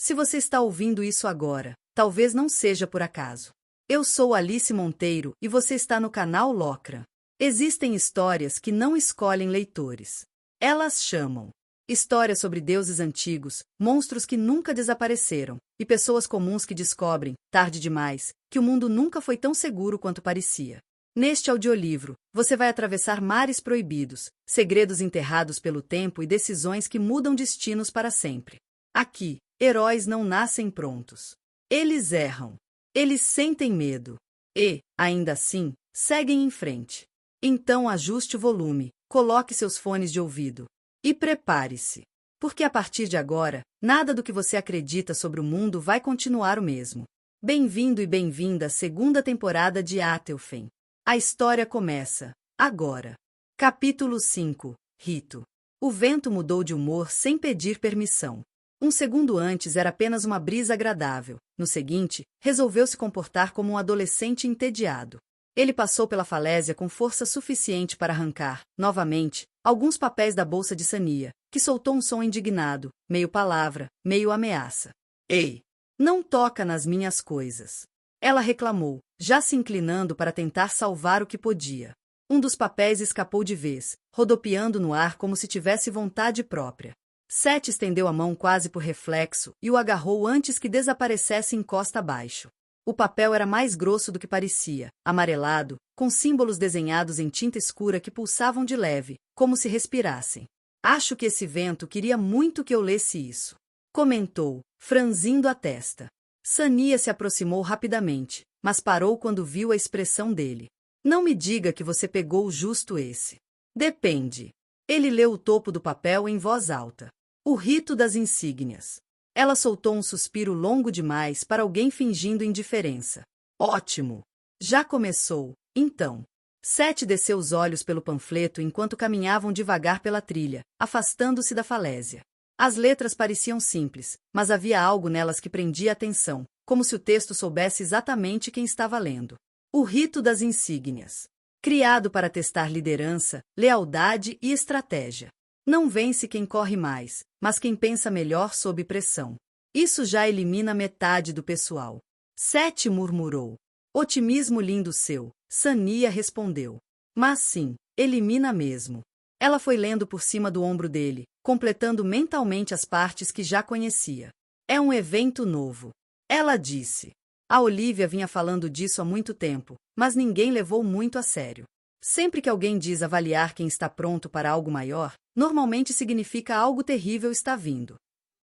Se você está ouvindo isso agora, talvez não seja por acaso. Eu sou Alice Monteiro e você está no canal Locra. Existem histórias que não escolhem leitores. Elas chamam. Histórias sobre deuses antigos, monstros que nunca desapareceram, e pessoas comuns que descobrem, tarde demais, que o mundo nunca foi tão seguro quanto parecia. Neste audiolivro, você vai atravessar mares proibidos, segredos enterrados pelo tempo e decisões que mudam destinos para sempre. Aqui, heróis não nascem prontos. Eles erram. Eles sentem medo. E, ainda assim, seguem em frente. Então ajuste o volume, coloque seus fones de ouvido. E prepare-se. Porque a partir de agora, nada do que você acredita sobre o mundo vai continuar o mesmo. Bem-vindo e bem-vinda à segunda temporada de Atelfen. A história começa, agora. Capítulo 5. Rito. O vento mudou de humor sem pedir permissão. Um segundo antes era apenas uma brisa agradável. No seguinte, resolveu se comportar como um adolescente entediado. Ele passou pela falésia com força suficiente para arrancar, novamente, alguns papéis da bolsa de Sania, que soltou um som indignado, meio palavra, meio ameaça. Ei! Não toca nas minhas coisas! Ela reclamou, já se inclinando para tentar salvar o que podia. Um dos papéis escapou de vez, rodopiando no ar como se tivesse vontade própria. Seth estendeu a mão quase por reflexo e o agarrou antes que desaparecesse em costa abaixo. O papel era mais grosso do que parecia, amarelado, com símbolos desenhados em tinta escura que pulsavam de leve, como se respirassem. Acho que esse vento queria muito que eu lesse isso. Comentou, franzindo a testa. Sania se aproximou rapidamente, mas parou quando viu a expressão dele. Não me diga que você pegou justo esse. Depende. Ele leu o topo do papel em voz alta. O rito das insígnias. Ela soltou um suspiro longo demais para alguém fingindo indiferença. Ótimo! Já começou, então. Seth desceu os olhos pelo panfleto enquanto caminhavam devagar pela trilha, afastando-se da falésia. As letras pareciam simples, mas havia algo nelas que prendia a atenção, como se o texto soubesse exatamente quem estava lendo. O rito das insígnias. Criado para testar liderança, lealdade e estratégia. Não vence quem corre mais, mas quem pensa melhor sob pressão. Isso já elimina metade do pessoal. Seth murmurou. Otimismo lindo seu, Sania respondeu. Mas sim, elimina mesmo. Ela foi lendo por cima do ombro dele, completando mentalmente as partes que já conhecia. É um evento novo. Ela disse. A Olivia vinha falando disso há muito tempo, mas ninguém levou muito a sério. Sempre que alguém diz avaliar quem está pronto para algo maior, normalmente significa algo terrível está vindo.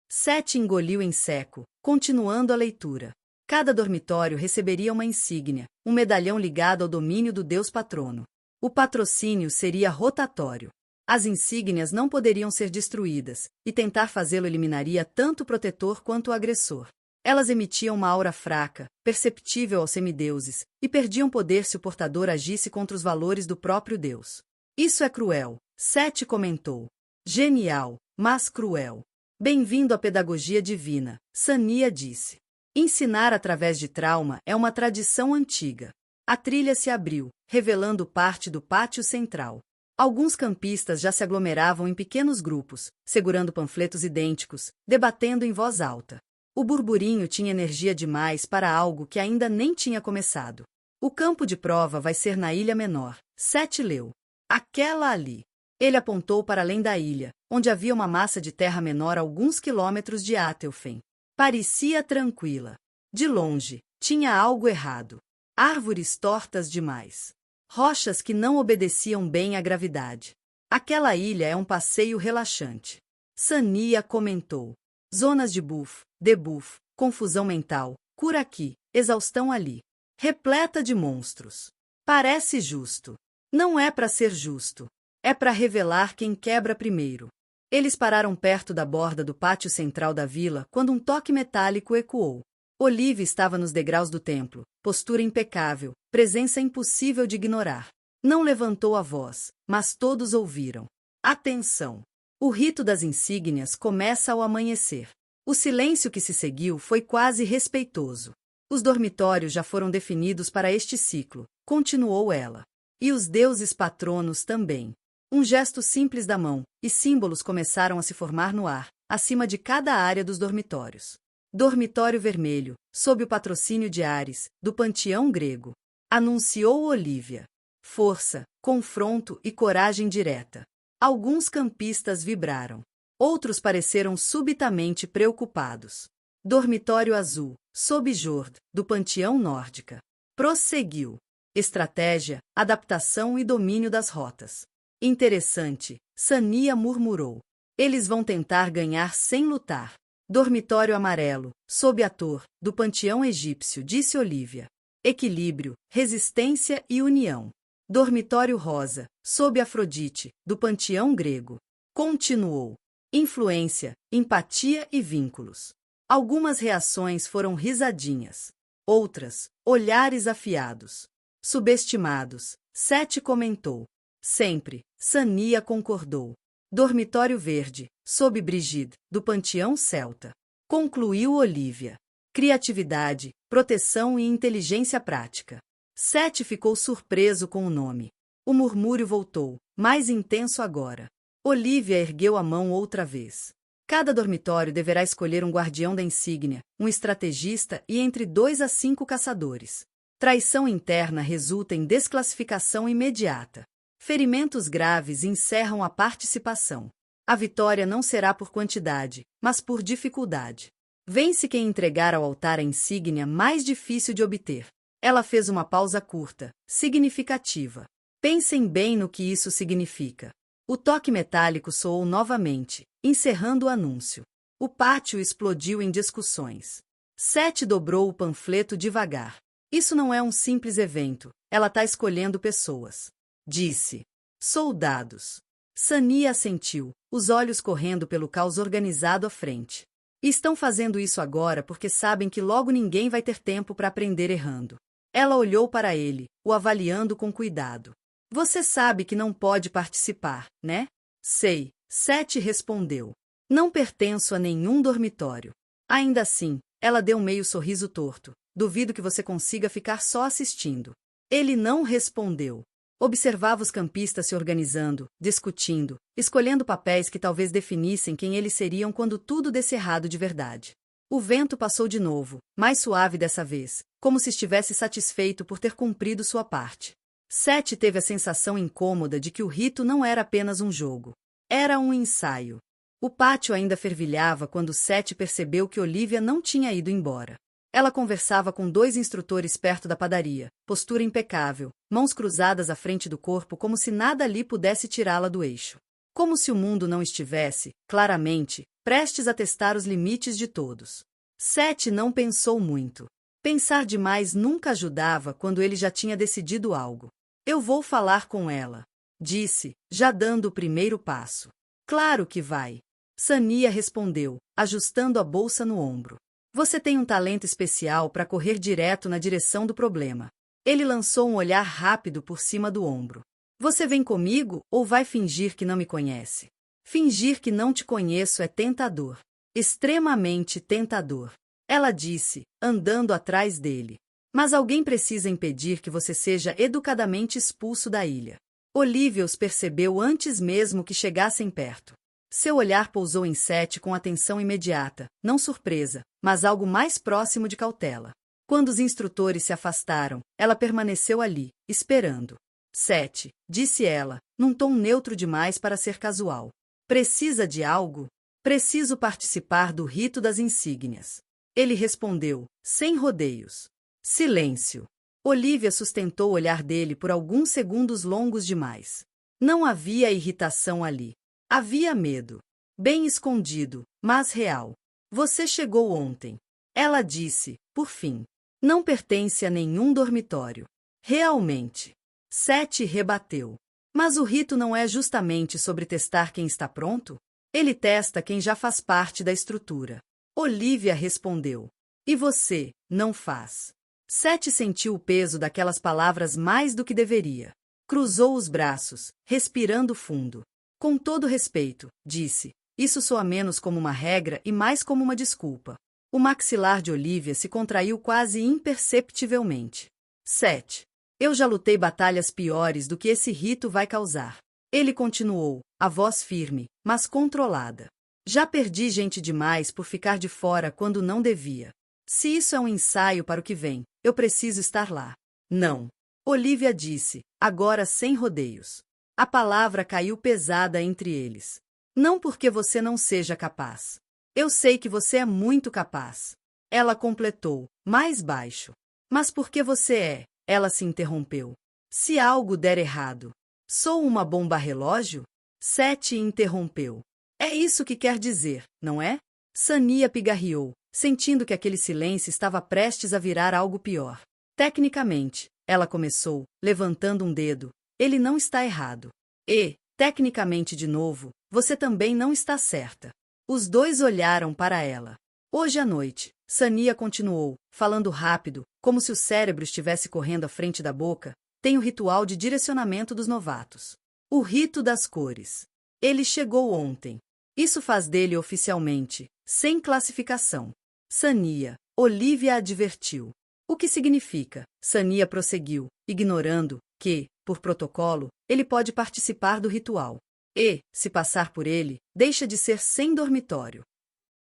Seth engoliu em seco, continuando a leitura. Cada dormitório receberia uma insígnia, um medalhão ligado ao domínio do deus patrono. O patrocínio seria rotatório. As insígnias não poderiam ser destruídas, e tentar fazê-lo eliminaria tanto o protetor quanto o agressor. Elas emitiam uma aura fraca, perceptível aos semideuses, e perdiam poder se o portador agisse contra os valores do próprio deus. Isso é cruel, Seth comentou. Genial, mas cruel. Bem-vindo à pedagogia divina, Sania disse. Ensinar através de trauma é uma tradição antiga. A trilha se abriu, revelando parte do pátio central. Alguns campistas já se aglomeravam em pequenos grupos, segurando panfletos idênticos, debatendo em voz alta. O burburinho tinha energia demais para algo que ainda nem tinha começado. O campo de prova vai ser na Ilha Menor, Seth leu. Aquela ali. Ele apontou para além da ilha, onde havia uma massa de terra menor a alguns quilômetros de Atelfen. Parecia tranquila. De longe, tinha algo errado. Árvores tortas demais. Rochas que não obedeciam bem à gravidade. Aquela ilha é um passeio relaxante. Sania comentou. Zonas de buff, debuff, confusão mental, cura aqui, exaustão ali. Repleta de monstros. Parece justo. Não é para ser justo. É para revelar quem quebra primeiro. Eles pararam perto da borda do pátio central da vila quando um toque metálico ecoou. Olivia estava nos degraus do templo, postura impecável, presença impossível de ignorar. Não levantou a voz, mas todos ouviram. Atenção! O rito das insígnias começa ao amanhecer. O silêncio que se seguiu foi quase respeitoso. Os dormitórios já foram definidos para este ciclo, continuou ela. E os deuses patronos também. Um gesto simples da mão, e símbolos começaram a se formar no ar, acima de cada área dos dormitórios. Dormitório vermelho, sob o patrocínio de Ares, do panteão grego. Anunciou Olivia. Força, confronto e coragem direta. Alguns campistas vibraram. Outros pareceram subitamente preocupados. Dormitório azul, sob Jord, do panteão nórdica. Prosseguiu. Estratégia, adaptação e domínio das rotas. Interessante, Sania murmurou. Eles vão tentar ganhar sem lutar. Dormitório amarelo, sob Ator, do panteão egípcio, disse Olivia. Equilíbrio, resistência e união. Dormitório rosa, sob Afrodite, do panteão grego. Continuou. Influência, empatia e vínculos. Algumas reações foram risadinhas. Outras, olhares afiados. Subestimados, Sete comentou. Sempre, Sania concordou. Dormitório verde, sob Brigide, do panteão celta. Concluiu Olivia. Criatividade, proteção e inteligência prática. Sete ficou surpreso com o nome. O murmúrio voltou, mais intenso agora. Olivia ergueu a mão outra vez. Cada dormitório deverá escolher um guardião da insígnia, um estrategista e entre 2 a 5 caçadores. Traição interna resulta em desclassificação imediata. Ferimentos graves encerram a participação. A vitória não será por quantidade, mas por dificuldade. Vence quem entregar ao altar a insígnia mais difícil de obter. Ela fez uma pausa curta, significativa. Pensem bem no que isso significa. O toque metálico soou novamente, encerrando o anúncio. O pátio explodiu em discussões. Sete dobrou o panfleto devagar. Isso não é um simples evento, ela está escolhendo pessoas. Disse. Soldados. Sania assentiu, os olhos correndo pelo caos organizado à frente. E estão fazendo isso agora porque sabem que logo ninguém vai ter tempo para aprender errando. Ela olhou para ele, o avaliando com cuidado. Você sabe que não pode participar, né? Sei, Sete respondeu. Não pertenço a nenhum dormitório. Ainda assim, ela deu meio sorriso torto. Duvido que você consiga ficar só assistindo. Ele não respondeu. Observava os campistas se organizando, discutindo, escolhendo papéis que talvez definissem quem eles seriam quando tudo desse errado de verdade. O vento passou de novo, mais suave dessa vez, como se estivesse satisfeito por ter cumprido sua parte. Sete teve a sensação incômoda de que o rito não era apenas um jogo. Era um ensaio. O pátio ainda fervilhava quando Sete percebeu que Olivia não tinha ido embora. Ela conversava com 2 instrutores perto da padaria, postura impecável, mãos cruzadas à frente do corpo como se nada ali pudesse tirá-la do eixo. Como se o mundo não estivesse, claramente, prestes a testar os limites de todos. Sete não pensou muito. Pensar demais nunca ajudava quando ele já tinha decidido algo. Eu vou falar com ela, disse, já dando o primeiro passo. Claro que vai. Sania respondeu, ajustando a bolsa no ombro. Você tem um talento especial para correr direto na direção do problema. Ele lançou um olhar rápido por cima do ombro. Você vem comigo ou vai fingir que não me conhece? Fingir que não te conheço é tentador. Extremamente tentador. Ela disse, andando atrás dele. Mas alguém precisa impedir que você seja educadamente expulso da ilha. Olivia os percebeu antes mesmo que chegassem perto. Seu olhar pousou em Sete com atenção imediata, não surpresa, mas algo mais próximo de cautela. Quando os instrutores se afastaram, ela permaneceu ali, esperando. Sete, disse ela, num tom neutro demais para ser casual. Precisa de algo? Preciso participar do rito das insígnias. Ele respondeu, sem rodeios. Silêncio. Olivia sustentou o olhar dele por alguns segundos longos demais. Não havia irritação ali. Havia medo. Bem escondido, mas real. Você chegou ontem. Ela disse, por fim. Não pertence a nenhum dormitório. Realmente. Sete rebateu. Mas o rito não é justamente sobre testar quem está pronto? Ele testa quem já faz parte da estrutura. Olivia respondeu. E você, não faz. Sete sentiu o peso daquelas palavras mais do que deveria. Cruzou os braços, respirando fundo. Com todo respeito, disse, isso soa menos como uma regra e mais como uma desculpa. O maxilar de Olivia se contraiu quase imperceptivelmente. 7. Eu já lutei batalhas piores do que esse rito vai causar. Ele continuou, a voz firme, mas controlada. Já perdi gente demais por ficar de fora quando não devia. Se isso é um ensaio para o que vem, eu preciso estar lá. Não. Olivia disse, agora sem rodeios. A palavra caiu pesada entre eles. Não porque você não seja capaz. Eu sei que você é muito capaz. Ela completou, mais baixo. Mas porque você é? Ela se interrompeu. Se algo der errado. Sou uma bomba relógio? Seth interrompeu. É isso que quer dizer, não é? Sania pigarreou, sentindo que aquele silêncio estava prestes a virar algo pior. Tecnicamente, ela começou, levantando um dedo, ele não está errado. E, tecnicamente de novo, você também não está certa. Os dois olharam para ela. Hoje à noite, Sania continuou, falando rápido, como se o cérebro estivesse correndo à frente da boca, tem o ritual de direcionamento dos novatos. O rito das cores. Ele chegou ontem. Isso faz dele oficialmente, sem classificação. Sania, Olivia advertiu. O que significa? Sania prosseguiu, ignorando que, por protocolo, ele pode participar do ritual. E, se passar por ele, deixa de ser sem dormitório.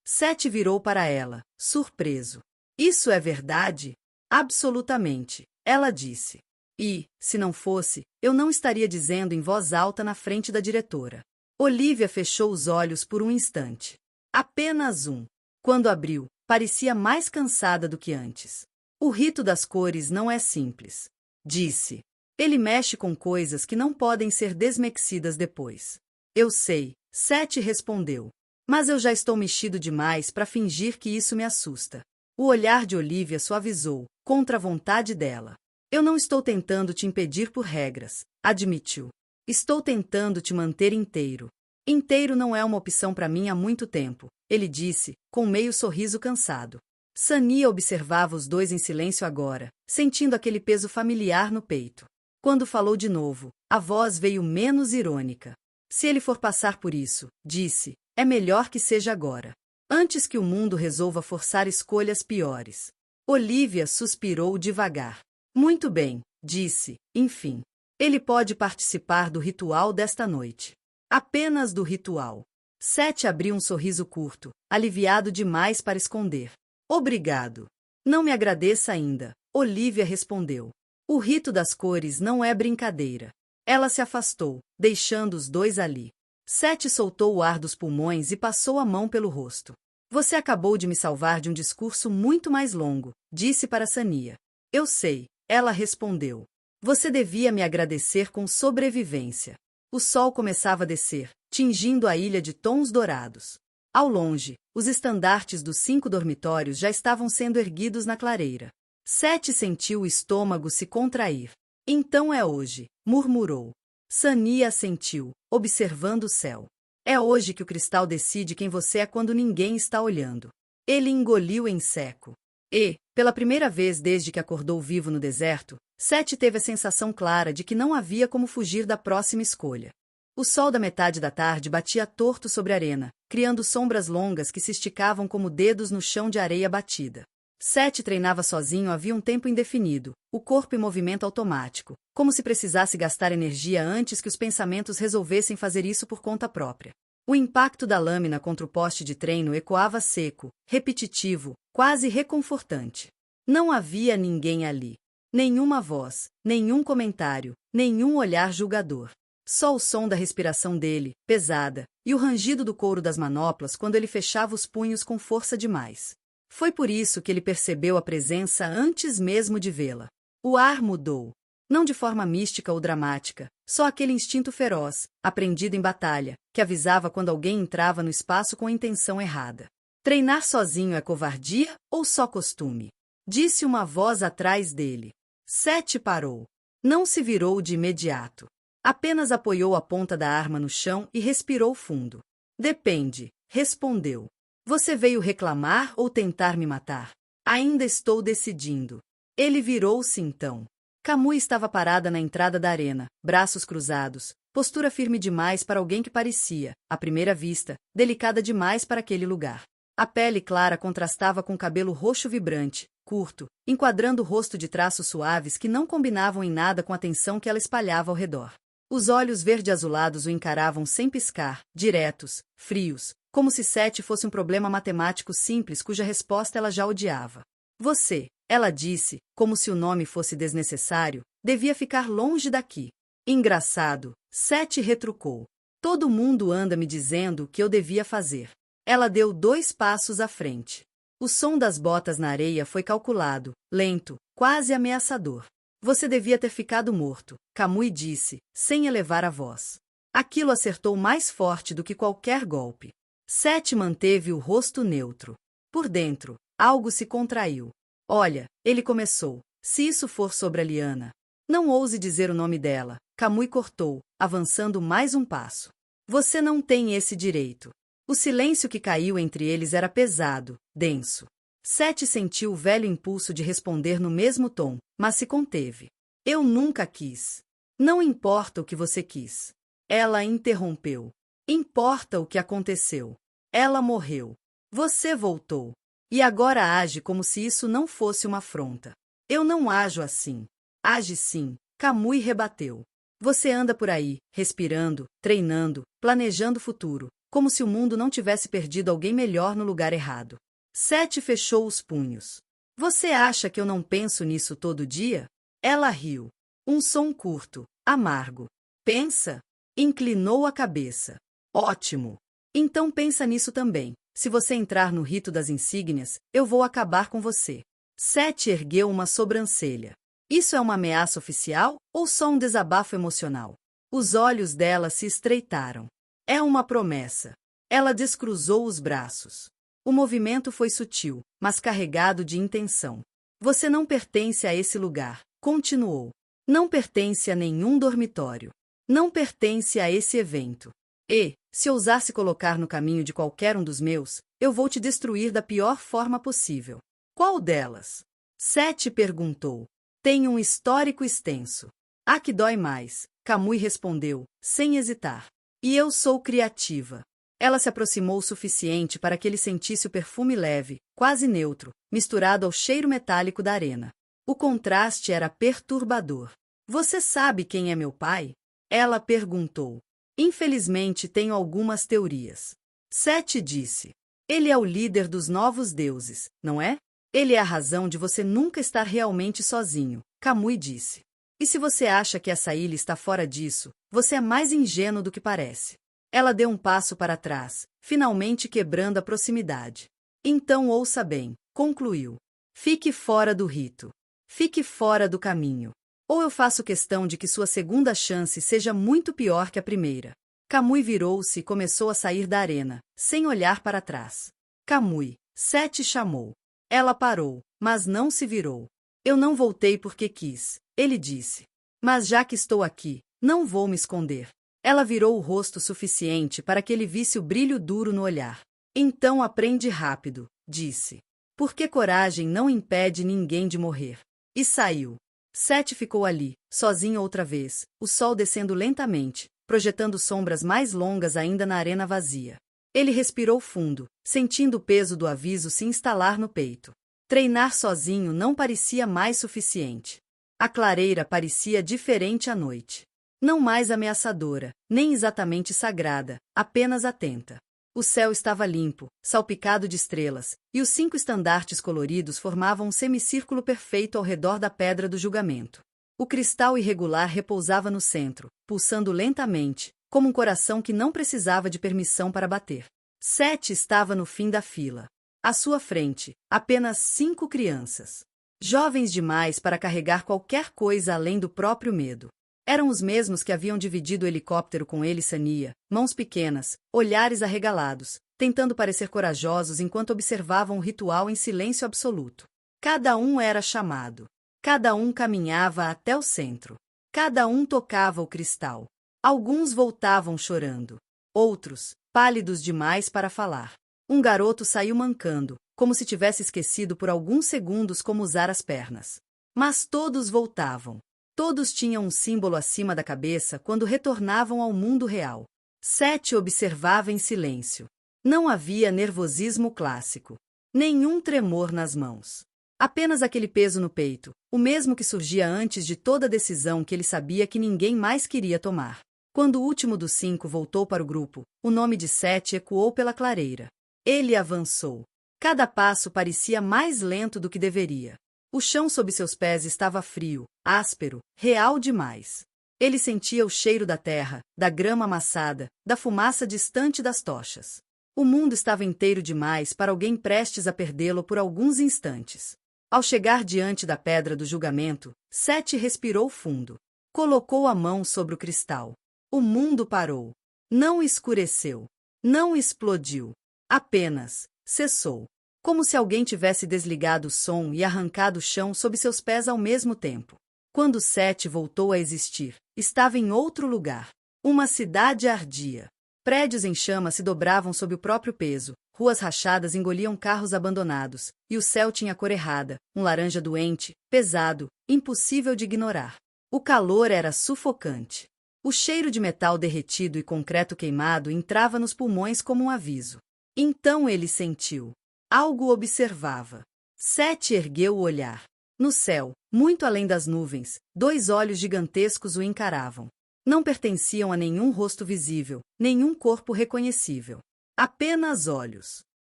Seth virou para ela, surpreso. Isso é verdade? Absolutamente, ela disse. E, se não fosse, eu não estaria dizendo em voz alta na frente da diretora. Olivia fechou os olhos por um instante. Apenas um. Quando abriu, parecia mais cansada do que antes. O rito das cores não é simples. Disse. Ele mexe com coisas que não podem ser desmexidas depois. Eu sei, Seth respondeu. Mas eu já estou mexido demais para fingir que isso me assusta. O olhar de Olivia suavizou, contra a vontade dela. Eu não estou tentando te impedir por regras, admitiu. Estou tentando te manter inteiro. Inteiro não é uma opção para mim há muito tempo, ele disse, com meio sorriso cansado. Sania observava os dois em silêncio agora, sentindo aquele peso familiar no peito. Quando falou de novo, a voz veio menos irônica. Se ele for passar por isso, disse, é melhor que seja agora. Antes que o mundo resolva forçar escolhas piores. Olivia suspirou devagar. Muito bem, disse, enfim. Ele pode participar do ritual desta noite. Apenas do ritual. Seth abriu um sorriso curto, aliviado demais para esconder. Obrigado. Não me agradeça ainda, Olivia respondeu. O rito das cores não é brincadeira. Ela se afastou, deixando os dois ali. Seth soltou o ar dos pulmões e passou a mão pelo rosto. Você acabou de me salvar de um discurso muito mais longo, disse para Sania. Eu sei, ela respondeu. Você devia me agradecer com sobrevivência. O sol começava a descer, tingindo a ilha de tons dourados. Ao longe, os estandartes dos 5 dormitórios já estavam sendo erguidos na clareira. Seth sentiu o estômago se contrair. Então é hoje, murmurou. Sania assentiu, observando o céu. É hoje que o cristal decide quem você é quando ninguém está olhando. Ele engoliu em seco. E, pela primeira vez desde que acordou vivo no deserto, Seth teve a sensação clara de que não havia como fugir da próxima escolha. O sol da metade da tarde batia torto sobre a arena, criando sombras longas que se esticavam como dedos no chão de areia batida. Seth treinava sozinho havia um tempo indefinido, o corpo em movimento automático, como se precisasse gastar energia antes que os pensamentos resolvessem fazer isso por conta própria. O impacto da lâmina contra o poste de treino ecoava seco, repetitivo, quase reconfortante. Não havia ninguém ali. Nenhuma voz, nenhum comentário, nenhum olhar julgador. Só o som da respiração dele, pesada, e o rangido do couro das manoplas quando ele fechava os punhos com força demais. Foi por isso que ele percebeu a presença antes mesmo de vê-la. O ar mudou. Não de forma mística ou dramática, só aquele instinto feroz, aprendido em batalha, que avisava quando alguém entrava no espaço com a intenção errada. Treinar sozinho é covardia ou só costume? Disse uma voz atrás dele. Seth parou. Não se virou de imediato. Apenas apoiou a ponta da arma no chão e respirou fundo. Depende, respondeu. Você veio reclamar ou tentar me matar? Ainda estou decidindo. Ele virou-se então. Kamui estava parada na entrada da arena, braços cruzados, postura firme demais para alguém que parecia, à primeira vista, delicada demais para aquele lugar. A pele clara contrastava com o cabelo roxo vibrante, curto, enquadrando o rosto de traços suaves que não combinavam em nada com a tensão que ela espalhava ao redor. Os olhos verde-azulados o encaravam sem piscar, diretos, frios, como se 7 fosse um problema matemático simples cuja resposta ela já odiava. Você, ela disse, como se o nome fosse desnecessário, devia ficar longe daqui. Engraçado, 7 retrucou. Todo mundo anda me dizendo o que eu devia fazer. Ela deu 2 passos à frente. O som das botas na areia foi calculado, lento, quase ameaçador. Você devia ter ficado morto, Kamui disse, sem elevar a voz. Aquilo acertou mais forte do que qualquer golpe. 7 manteve o rosto neutro. Por dentro, algo se contraiu. Olha, ele começou. Se isso for sobre a Liana. Não ouse dizer o nome dela, Kamui cortou, avançando mais um passo. Você não tem esse direito. O silêncio que caiu entre eles era pesado, denso. 7 sentiu o velho impulso de responder no mesmo tom, mas se conteve. Eu nunca quis. Não importa o que você quis. Ela interrompeu. Importa o que aconteceu. Ela morreu. Você voltou. E agora age como se isso não fosse uma afronta. Eu não ajo assim. Age sim, Kamui rebateu. Você anda por aí, respirando, treinando, planejando o futuro, como se o mundo não tivesse perdido alguém melhor no lugar errado. 7 fechou os punhos. Você acha que eu não penso nisso todo dia? Ela riu. Um som curto, amargo. Pensa? Inclinou a cabeça. Ótimo. Então pensa nisso também. Se você entrar no rito das insígnias, eu vou acabar com você. 7 ergueu uma sobrancelha. Isso é uma ameaça oficial ou só um desabafo emocional? Os olhos dela se estreitaram. É uma promessa. Ela descruzou os braços. O movimento foi sutil, mas carregado de intenção. Você não pertence a esse lugar, continuou. Não pertence a nenhum dormitório. Não pertence a esse evento. E, se ousar se colocar no caminho de qualquer um dos meus, eu vou te destruir da pior forma possível. Qual delas? 7 perguntou. Tem um histórico extenso. A que dói mais, Kamui respondeu, sem hesitar. E eu sou criativa. Ela se aproximou o suficiente para que ele sentisse o perfume leve, quase neutro, misturado ao cheiro metálico da arena. O contraste era perturbador. Você sabe quem é meu pai? Ela perguntou. Infelizmente tenho algumas teorias. 7 disse. Ele é o líder dos novos deuses, não é? Ele é a razão de você nunca estar realmente sozinho, Kamui disse. E se você acha que essa ilha está fora disso, você é mais ingênuo do que parece. Ela deu um passo para trás, finalmente quebrando a proximidade. Então ouça bem, concluiu. Fique fora do rito. Fique fora do caminho. Ou eu faço questão de que sua segunda chance seja muito pior que a primeira. Kamui virou-se e começou a sair da arena, sem olhar para trás. Kamui, 7 chamou. Ela parou, mas não se virou. Eu não voltei porque quis, ele disse. Mas já que estou aqui, não vou me esconder. Ela virou o rosto suficiente para que ele visse o brilho duro no olhar. Então aprende rápido, disse. Porque coragem não impede ninguém de morrer. E saiu. 7 ficou ali, sozinho outra vez, o sol descendo lentamente, projetando sombras mais longas ainda na arena vazia. Ele respirou fundo, sentindo o peso do aviso se instalar no peito. Treinar sozinho não parecia mais suficiente. A clareira parecia diferente à noite. Não mais ameaçadora, nem exatamente sagrada, apenas atenta. O céu estava limpo, salpicado de estrelas, e os 5 estandartes coloridos formavam um semicírculo perfeito ao redor da Pedra do Julgamento. O cristal irregular repousava no centro, pulsando lentamente, como um coração que não precisava de permissão para bater. 7 estava no fim da fila. À sua frente, apenas 5 crianças. Jovens demais para carregar qualquer coisa além do próprio medo. Eram os mesmos que haviam dividido o helicóptero com ele e Sania, mãos pequenas, olhares arregalados, tentando parecer corajosos enquanto observavam o ritual em silêncio absoluto. Cada um era chamado. Cada um caminhava até o centro. Cada um tocava o cristal. Alguns voltavam chorando. Outros, pálidos demais para falar. Um garoto saiu mancando, como se tivesse esquecido por alguns segundos como usar as pernas. Mas todos voltavam. Todos tinham um símbolo acima da cabeça quando retornavam ao mundo real. 7 observava em silêncio. Não havia nervosismo clássico. Nenhum tremor nas mãos. Apenas aquele peso no peito, o mesmo que surgia antes de toda decisão que ele sabia que ninguém mais queria tomar. Quando o último dos 5 voltou para o grupo, o nome de Sete ecoou pela clareira. Ele avançou. Cada passo parecia mais lento do que deveria. O chão sob seus pés estava frio, áspero, real demais. Ele sentia o cheiro da terra, da grama amassada, da fumaça distante das tochas. O mundo estava inteiro demais para alguém prestes a perdê-lo por alguns instantes. Ao chegar diante da pedra do julgamento, Sete respirou fundo. Colocou a mão sobre o cristal. O mundo parou. Não escureceu. Não explodiu. Apenas cessou. Como se alguém tivesse desligado o som e arrancado o chão sob seus pés ao mesmo tempo. Quando Sete voltou a existir, estava em outro lugar. Uma cidade ardia. Prédios em chamas se dobravam sob o próprio peso, ruas rachadas engoliam carros abandonados, e o céu tinha cor errada, um laranja doente, pesado, impossível de ignorar. O calor era sufocante. O cheiro de metal derretido e concreto queimado entrava nos pulmões como um aviso. Então ele sentiu. Algo observava. Sete ergueu o olhar. No céu, muito além das nuvens, 2 olhos gigantescos o encaravam. Não pertenciam a nenhum rosto visível, nenhum corpo reconhecível. Apenas olhos.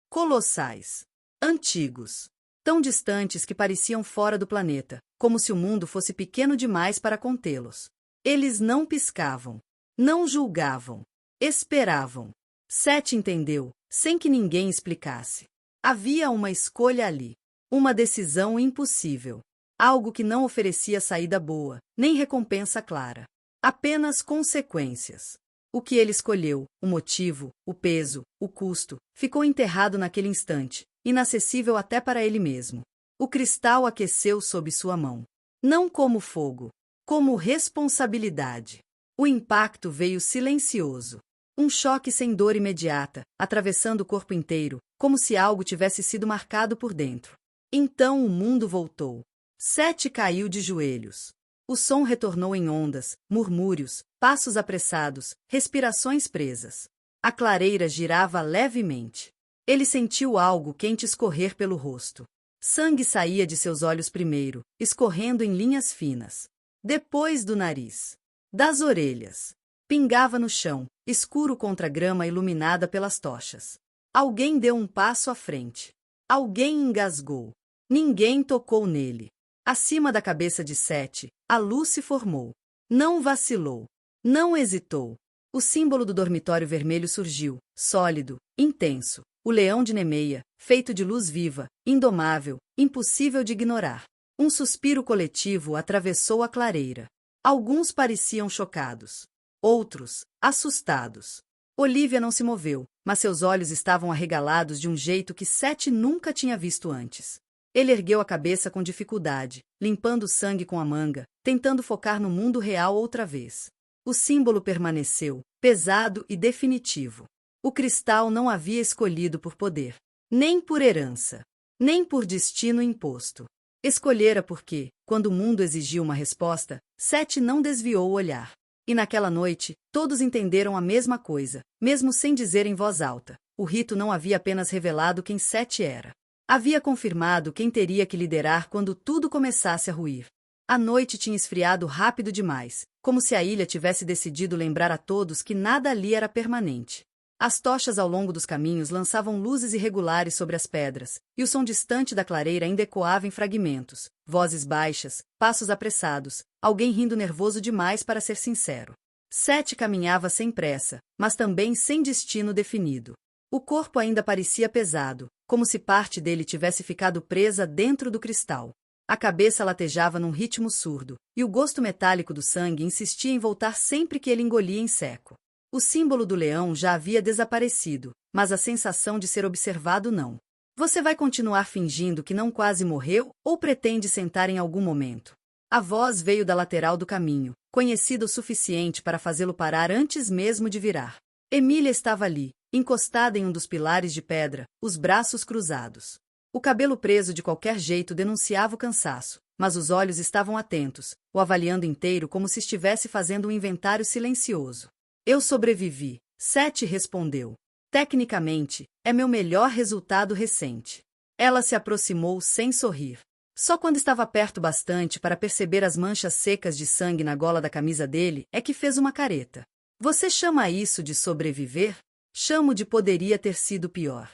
Colossais. Antigos. Tão distantes que pareciam fora do planeta, como se o mundo fosse pequeno demais para contê-los. Eles não piscavam. Não julgavam. Esperavam. Sete entendeu, sem que ninguém explicasse. Havia uma escolha ali. Uma decisão impossível. Algo que não oferecia saída boa, nem recompensa clara. Apenas consequências. O que ele escolheu, o motivo, o peso, o custo, ficou enterrado naquele instante, inacessível até para ele mesmo. O cristal aqueceu sob sua mão. Não como fogo, como responsabilidade. O impacto veio silencioso. Um choque sem dor imediata, atravessando o corpo inteiro, como se algo tivesse sido marcado por dentro. Então o mundo voltou. Sete caiu de joelhos. O som retornou em ondas, murmúrios, passos apressados, respirações presas. A clareira girava levemente. Ele sentiu algo quente escorrer pelo rosto. Sangue saía de seus olhos primeiro, escorrendo em linhas finas. Depois do nariz. Das orelhas. Pingava no chão, escuro contra a grama iluminada pelas tochas. Alguém deu um passo à frente. Alguém engasgou. Ninguém tocou nele. Acima da cabeça de Sete, a luz se formou. Não vacilou. Não hesitou. O símbolo do dormitório vermelho surgiu, sólido, intenso. O leão de Nemeia, feito de luz viva, indomável, impossível de ignorar. Um suspiro coletivo atravessou a clareira. Alguns pareciam chocados. Outros, assustados. Olivia não se moveu, mas seus olhos estavam arregalados de um jeito que Sete nunca tinha visto antes. Ele ergueu a cabeça com dificuldade, limpando o sangue com a manga, tentando focar no mundo real outra vez. O símbolo permaneceu, pesado e definitivo. O cristal não havia escolhido por poder, nem por herança, nem por destino imposto. Escolhera porque, quando o mundo exigiu uma resposta, Sete não desviou o olhar. E naquela noite, todos entenderam a mesma coisa, mesmo sem dizer em voz alta. O rito não havia apenas revelado quem Sete era. Havia confirmado quem teria que liderar quando tudo começasse a ruir. A noite tinha esfriado rápido demais, como se a ilha tivesse decidido lembrar a todos que nada ali era permanente. As tochas ao longo dos caminhos lançavam luzes irregulares sobre as pedras, e o som distante da clareira ainda ecoava em fragmentos, vozes baixas, passos apressados, alguém rindo nervoso demais para ser sincero. Sete caminhava sem pressa, mas também sem destino definido. O corpo ainda parecia pesado, como se parte dele tivesse ficado presa dentro do cristal. A cabeça latejava num ritmo surdo, e o gosto metálico do sangue insistia em voltar sempre que ele engolia em seco. O símbolo do leão já havia desaparecido, mas a sensação de ser observado não. Você vai continuar fingindo que não quase morreu ou pretende sentar em algum momento? A voz veio da lateral do caminho, conhecida o suficiente para fazê-lo parar antes mesmo de virar. Emília estava ali, encostada em um dos pilares de pedra, os braços cruzados. O cabelo preso de qualquer jeito denunciava o cansaço, mas os olhos estavam atentos, o avaliando inteiro como se estivesse fazendo um inventário silencioso. Eu sobrevivi, Sete respondeu. Tecnicamente, é meu melhor resultado recente. Ela se aproximou sem sorrir. Só quando estava perto bastante para perceber as manchas secas de sangue na gola da camisa dele é que fez uma careta. Você chama isso de sobreviver? Chamo de poderia ter sido pior.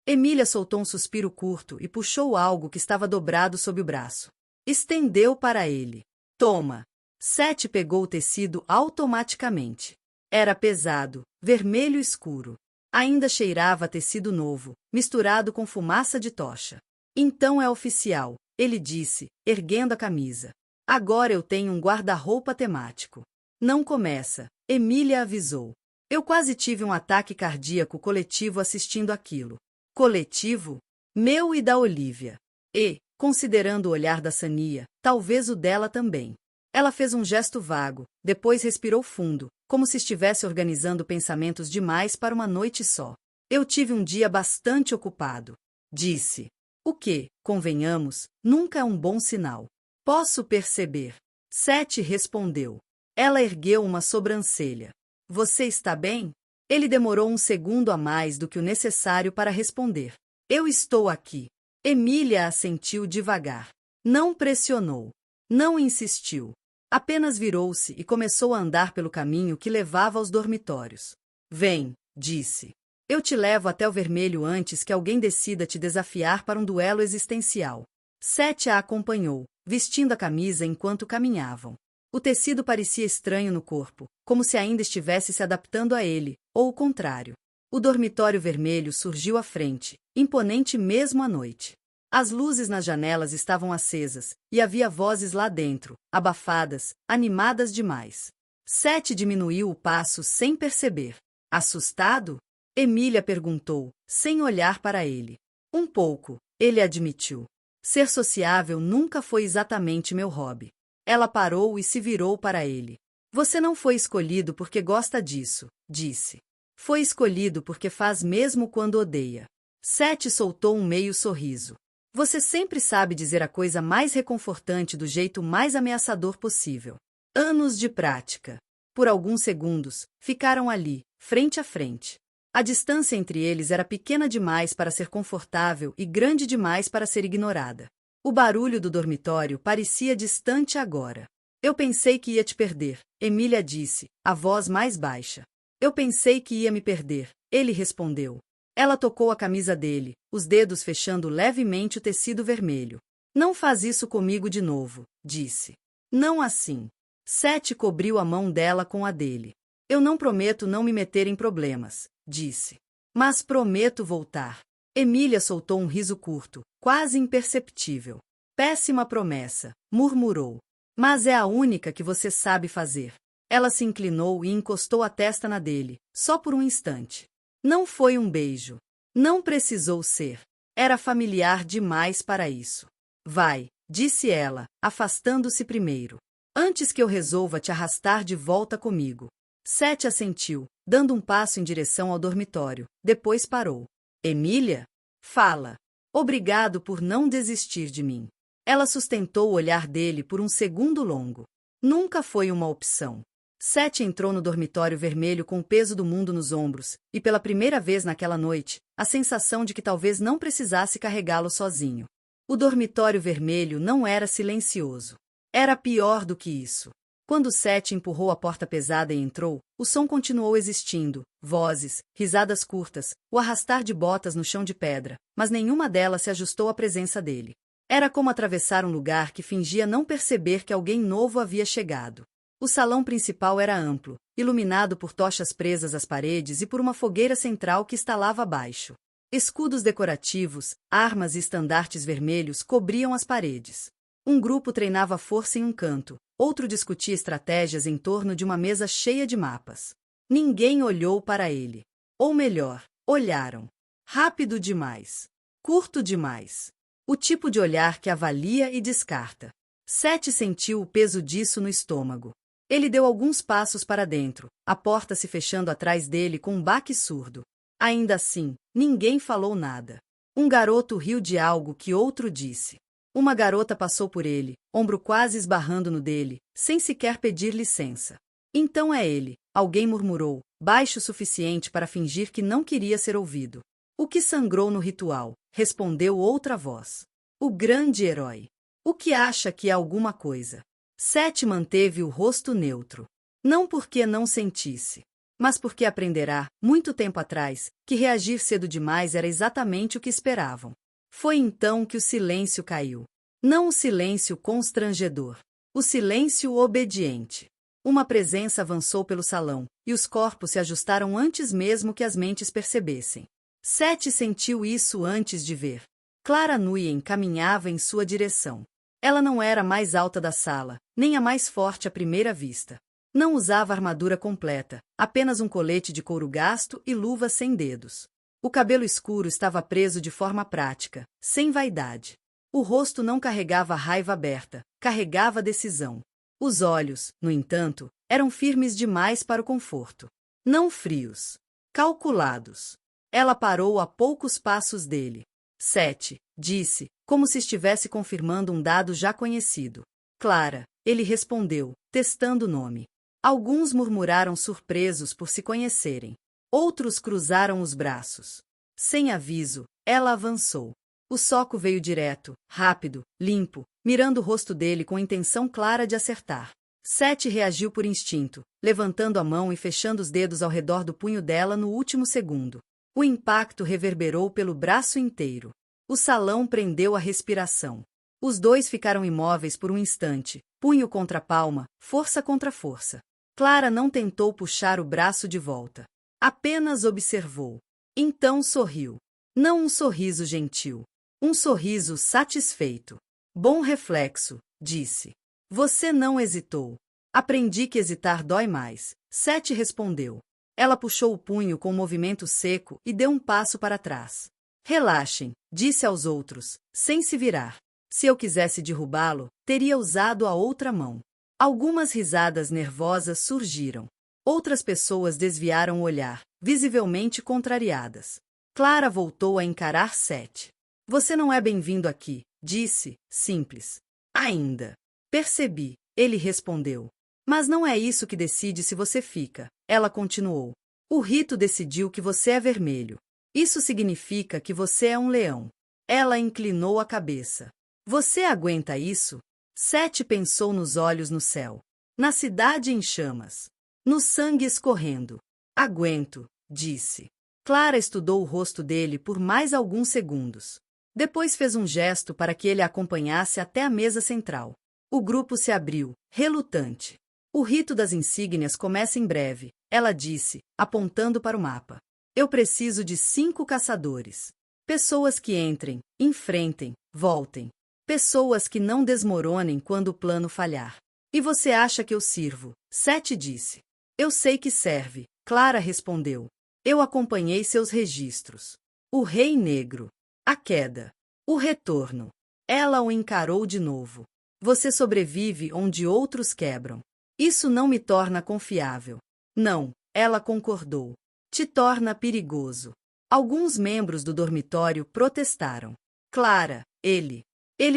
Emília soltou um suspiro curto e puxou algo que estava dobrado sob o braço. Estendeu para ele. Toma. Seth pegou o tecido automaticamente. Era pesado, vermelho escuro. Ainda cheirava a tecido novo, misturado com fumaça de tocha. Então é oficial, ele disse, erguendo a camisa. Agora eu tenho um guarda-roupa temático. Não começa, Emília avisou. Eu quase tive um ataque cardíaco coletivo assistindo aquilo. Coletivo? Meu e da Olivia. E, considerando o olhar da Sania, talvez o dela também. Ela fez um gesto vago, depois respirou fundo, como se estivesse organizando pensamentos demais para uma noite só. Eu tive um dia bastante ocupado. Disse. O que, convenhamos, nunca é um bom sinal. Posso perceber. Seth respondeu. Ela ergueu uma sobrancelha. Você está bem? Ele demorou um segundo a mais do que o necessário para responder. Eu estou aqui. Emília assentiu devagar. Não pressionou. Não insistiu. Apenas virou-se e começou a andar pelo caminho que levava aos dormitórios. Vem, disse. Eu te levo até o vermelho antes que alguém decida te desafiar para um duelo existencial. Seth a acompanhou, vestindo a camisa enquanto caminhavam. O tecido parecia estranho no corpo, como se ainda estivesse se adaptando a ele, ou o contrário. O dormitório vermelho surgiu à frente, imponente mesmo à noite. As luzes nas janelas estavam acesas, e havia vozes lá dentro, abafadas, animadas demais. Seth diminuiu o passo sem perceber. Assustado? Emília perguntou, sem olhar para ele. Um pouco, ele admitiu. Ser sociável nunca foi exatamente meu hobby. Ela parou e se virou para ele. Você não foi escolhido porque gosta disso, disse. Foi escolhido porque faz mesmo quando odeia. Seth soltou um meio sorriso. Você sempre sabe dizer a coisa mais reconfortante do jeito mais ameaçador possível. Anos de prática. Por alguns segundos, ficaram ali, frente a frente. A distância entre eles era pequena demais para ser confortável e grande demais para ser ignorada. O barulho do dormitório parecia distante agora. Eu pensei que ia te perder, Emília disse, a voz mais baixa. Eu pensei que ia me perder, ele respondeu. Ela tocou a camisa dele, os dedos fechando levemente o tecido vermelho. Não faz isso comigo de novo, disse. Não assim. Seth cobriu a mão dela com a dele. Eu não prometo não me meter em problemas, disse. Mas prometo voltar. Emília soltou um riso curto, quase imperceptível. Péssima promessa, murmurou. Mas é a única que você sabe fazer. Ela se inclinou e encostou a testa na dele, só por um instante. Não foi um beijo. Não precisou ser. Era familiar demais para isso. Vai, disse ela, afastando-se primeiro. Antes que eu resolva te arrastar de volta comigo. Seth assentiu, dando um passo em direção ao dormitório, depois parou. Emília? Fala. Obrigado por não desistir de mim. Ela sustentou o olhar dele por um segundo longo. Nunca foi uma opção. Seth entrou no dormitório vermelho com o peso do mundo nos ombros, e pela primeira vez naquela noite, a sensação de que talvez não precisasse carregá-lo sozinho. O dormitório vermelho não era silencioso. Era pior do que isso. Quando Seth empurrou a porta pesada e entrou, o som continuou existindo, vozes, risadas curtas, o arrastar de botas no chão de pedra, mas nenhuma delas se ajustou à presença dele. Era como atravessar um lugar que fingia não perceber que alguém novo havia chegado. O salão principal era amplo, iluminado por tochas presas às paredes e por uma fogueira central que estalava abaixo. Escudos decorativos, armas e estandartes vermelhos cobriam as paredes. Um grupo treinava força em um canto, outro discutia estratégias em torno de uma mesa cheia de mapas. Ninguém olhou para ele. Ou melhor, olharam. Rápido demais. Curto demais. O tipo de olhar que avalia e descarta. Seth sentiu o peso disso no estômago. Ele deu alguns passos para dentro, a porta se fechando atrás dele com um baque surdo. Ainda assim, ninguém falou nada. Um garoto riu de algo que outro disse. Uma garota passou por ele, ombro quase esbarrando no dele, sem sequer pedir licença. Então é ele, alguém murmurou, baixo o suficiente para fingir que não queria ser ouvido. O que sangrou no ritual, respondeu outra voz. O grande herói. O que acha que é alguma coisa? Seth manteve o rosto neutro. Não porque não sentisse, mas porque aprenderá, muito tempo atrás, que reagir cedo demais era exatamente o que esperavam. Foi então que o silêncio caiu. Não o silêncio constrangedor, o silêncio obediente. Uma presença avançou pelo salão, e os corpos se ajustaram antes mesmo que as mentes percebessem. Seth sentiu isso antes de ver. Clara Nguyen caminhava em sua direção. Ela não era a mais alta da sala, nem a mais forte à primeira vista. Não usava armadura completa, apenas um colete de couro gasto e luvas sem dedos. O cabelo escuro estava preso de forma prática, sem vaidade. O rosto não carregava raiva aberta, carregava decisão. Os olhos, no entanto, eram firmes demais para o conforto. Não frios. Calculados. Ela parou a poucos passos dele. Seth, disse, como se estivesse confirmando um dado já conhecido. Clara, ele respondeu, testando o nome. Alguns murmuraram surpresos por se conhecerem. Outros cruzaram os braços. Sem aviso, ela avançou. O soco veio direto, rápido, limpo, mirando o rosto dele com intenção clara de acertar. Seth reagiu por instinto, levantando a mão e fechando os dedos ao redor do punho dela no último segundo. O impacto reverberou pelo braço inteiro. O salão prendeu a respiração. Os dois ficaram imóveis por um instante, punho contra palma, força contra força. Clara não tentou puxar o braço de volta. Apenas observou. Então sorriu. Não um sorriso gentil. Um sorriso satisfeito. Bom reflexo, disse. Você não hesitou. Aprendi que hesitar dói mais. Seth respondeu. Ela puxou o punho com um movimento seco e deu um passo para trás. Relaxem, disse aos outros, sem se virar. Se eu quisesse derrubá-lo, teria usado a outra mão. Algumas risadas nervosas surgiram. Outras pessoas desviaram o olhar, visivelmente contrariadas. Clara voltou a encarar Seth. Você não é bem-vindo aqui, disse, simples. Ainda. Percebi, ele respondeu. Mas não é isso que decide se você fica, ela continuou. O rito decidiu que você é vermelho. Isso significa que você é um leão. Ela inclinou a cabeça. Você aguenta isso? Seth pensou nos olhos no céu. Na cidade em chamas. No sangue escorrendo. Aguento, disse. Clara estudou o rosto dele por mais alguns segundos. Depois fez um gesto para que ele a acompanhasse até a mesa central. O grupo se abriu, relutante. O rito das insígnias começa em breve, ela disse, apontando para o mapa. Eu preciso de 5 caçadores. Pessoas que entrem, enfrentem, voltem. Pessoas que não desmoronem quando o plano falhar. E você acha que eu sirvo? Seth disse. Eu sei que serve, Clara respondeu. Eu acompanhei seus registros. O Rei Negro. A queda. O retorno. Ela o encarou de novo. Você sobrevive onde outros quebram. Isso não me torna confiável. Não, ela concordou. Te torna perigoso. Alguns membros do dormitório protestaram. Clara, ele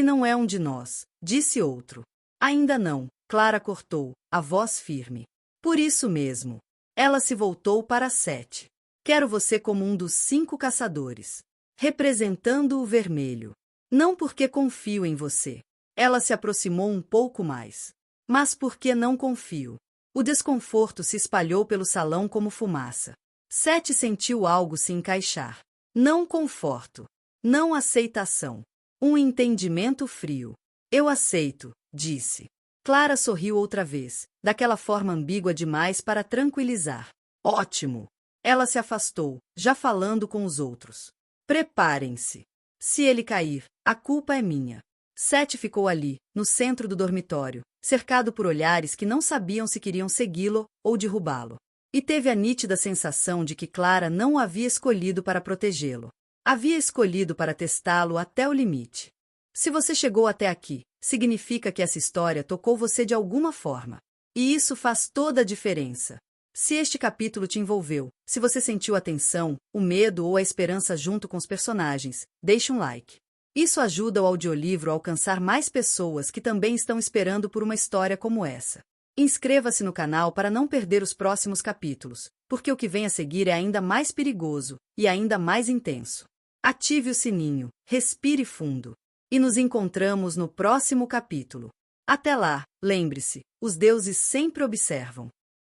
não é um de nós, disse outro. Ainda não, Clara cortou, a voz firme. Por isso mesmo. Ela se voltou para Seth. Quero você como um dos 5 caçadores. Representando o vermelho. Não porque confio em você. Ela se aproximou um pouco mais. Mas porque não confio. O desconforto se espalhou pelo salão como fumaça. Seth sentiu algo se encaixar. Não conforto. Não aceitação. Um entendimento frio. Eu aceito, disse. Clara sorriu outra vez, daquela forma ambígua demais para tranquilizar. Ótimo. Ela se afastou, já falando com os outros. Preparem-se. Se ele cair, a culpa é minha. Seth ficou ali, no centro do dormitório, cercado por olhares que não sabiam se queriam segui-lo ou derrubá-lo. E teve a nítida sensação de que Clara não o havia escolhido para protegê-lo. Havia escolhido para testá-lo até o limite. Se você chegou até aqui, significa que essa história tocou você de alguma forma. E isso faz toda a diferença. Se este capítulo te envolveu, se você sentiu a tensão, o medo ou a esperança junto com os personagens, deixe um like. Isso ajuda o audiolivro a alcançar mais pessoas que também estão esperando por uma história como essa. Inscreva-se no canal para não perder os próximos capítulos, porque o que vem a seguir é ainda mais perigoso e ainda mais intenso. Ative o sininho, respire fundo. E nos encontramos no próximo capítulo. Até lá, lembre-se, os deuses sempre observam.